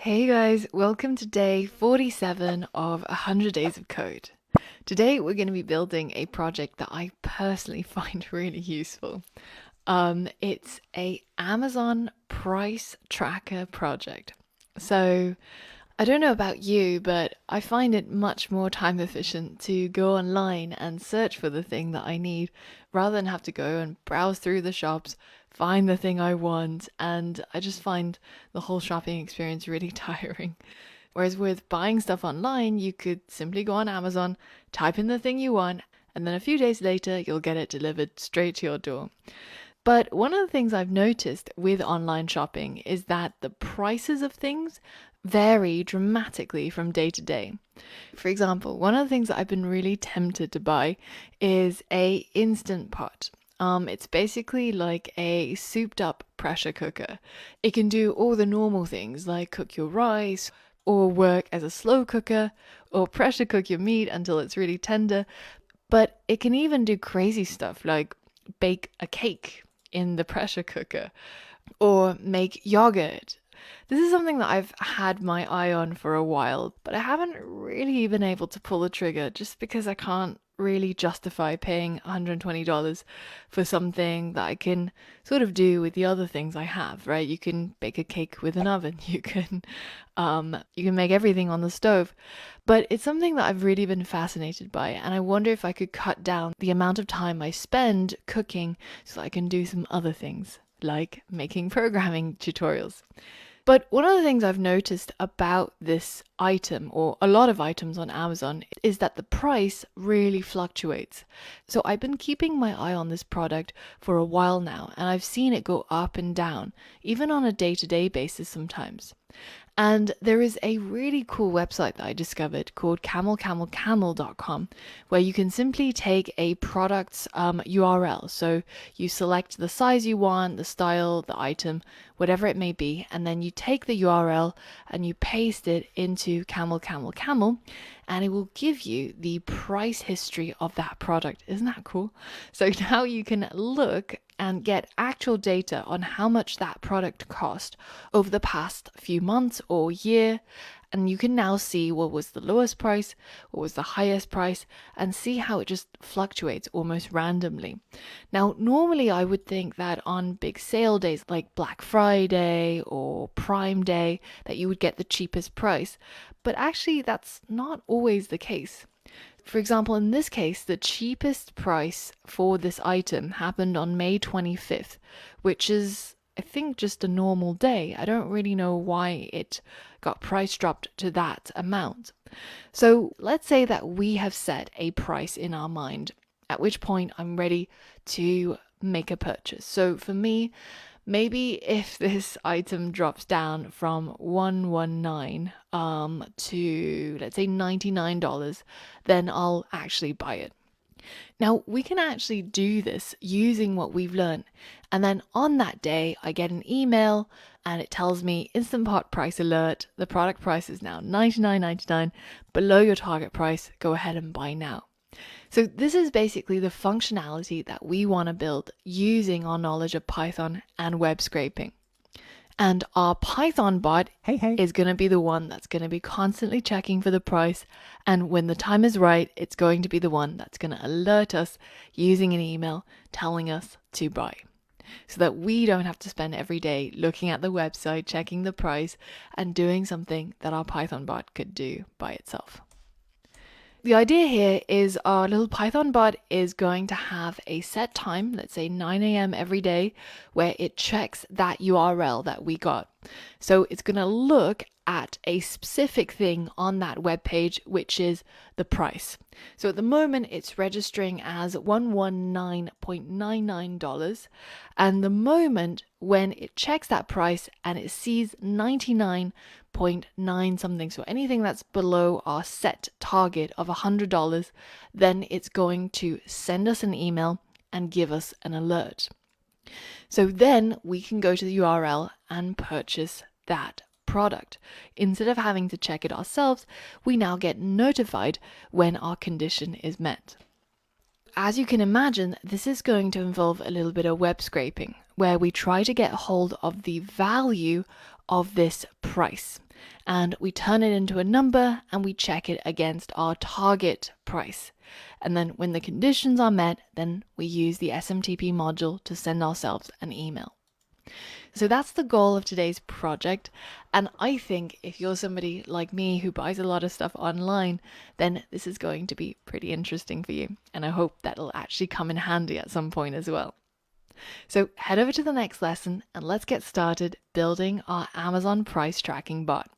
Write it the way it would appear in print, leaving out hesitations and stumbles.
Hey guys, welcome to day 47 of 100 Days of Code. Today we're going to be building a project that I personally find really useful. It's a Amazon price tracker project. So I don't know about you, but I find it much more time efficient to go online and search for the thing that I need rather than have to go and browse through the shops, find the thing I want, and I just find the whole shopping experience really tiring. Whereas with buying stuff online, you could simply go on Amazon, type in the thing you want, and then a few days later, you'll get it delivered straight to your door. But one of the things I've noticed with online shopping is that the prices of things vary dramatically from day to day. For example, one of the things that I've been really tempted to buy is a Instant Pot. It's basically like a souped up pressure cooker. It can do all the normal things like cook your rice, or work as a slow cooker, or pressure cook your meat until it's really tender. But it can even do crazy stuff like bake a cake in the pressure cooker or make yogurt. This is something that I've had my eye on for a while, but I haven't really been able to pull the trigger just because I can't really justify paying $120 for something that I can sort of do with the other things I have, right? You can bake a cake with an oven, you can make everything on the stove. But it's something that I've really been fascinated by, and I wonder if I could cut down the amount of time I spend cooking so that I can do some other things, like making programming tutorials. But one of the things I've noticed about this item, or a lot of items on Amazon, is that the price really fluctuates. So I've been keeping my eye on this product for a while now, and I've seen it go up and down, even on a day-to-day basis sometimes. And there is a really cool website that I discovered called camelcamelcamel.com, where you can simply take a product's URL. So you select the size you want, the style, the item, whatever it may be, and then you take the URL and you paste it into Camel Camel Camel, and it will give you the price history of that product. Isn't that cool? So now you can look and get actual data on how much that product cost over the past few months or year. And you can now see what was the lowest price, what was the highest price, and see how it just fluctuates almost randomly. Now, normally I would think that on big sale days like Black Friday or Prime Day, that you would get the cheapest price. But actually, that's not always the case. For example, in this case, the cheapest price for this item happened on May 25th, which is, I think, just a normal day. I don't really know why it got price dropped to that amount. So let's say that we have set a price in our mind, at which point I'm ready to make a purchase. So for me, maybe if this item drops down from 119 to let's say $99, then I'll actually buy it. Now, we can actually do this using what we've learned. And then on that day, I get an email and it tells me Instant Pot price alert. The product price is now $99.99, below your target price. Go ahead and buy now. So this is basically the functionality that we want to build using our knowledge of Python and web scraping. And our Python bot is going to be the one that's going to be constantly checking for the price. And when the time is right, it's going to be the one that's going to alert us using an email telling us to buy. So that we don't have to spend every day looking at the website, checking the price, and doing something that our Python bot could do by itself. The idea here is our little Python bot is going to have a set time, let's say 9 a.m. every day, where it checks that URL that we got. So it's going to look at a specific thing on that web page, which is the price. So at the moment, it's registering as $119.99. And the moment when it checks that price and it sees 99.9 something, so anything that's below our set target of $100, then it's going to send us an email and give us an alert. So then we can go to the URL and purchase that product. Instead of having to check it ourselves, we now get notified when our condition is met. As you can imagine, this is going to involve a little bit of web scraping, where we try to get hold of the value of this price. and we turn it into a number and we check it against our target price. And then when the conditions are met, then we use the SMTP module to send ourselves an email. So that's the goal of today's project. And I think if you're somebody like me who buys a lot of stuff online, then this is going to be pretty interesting for you. And I hope that'll actually come in handy at some point as well. So head over to the next lesson and let's get started building our Amazon price tracking bot.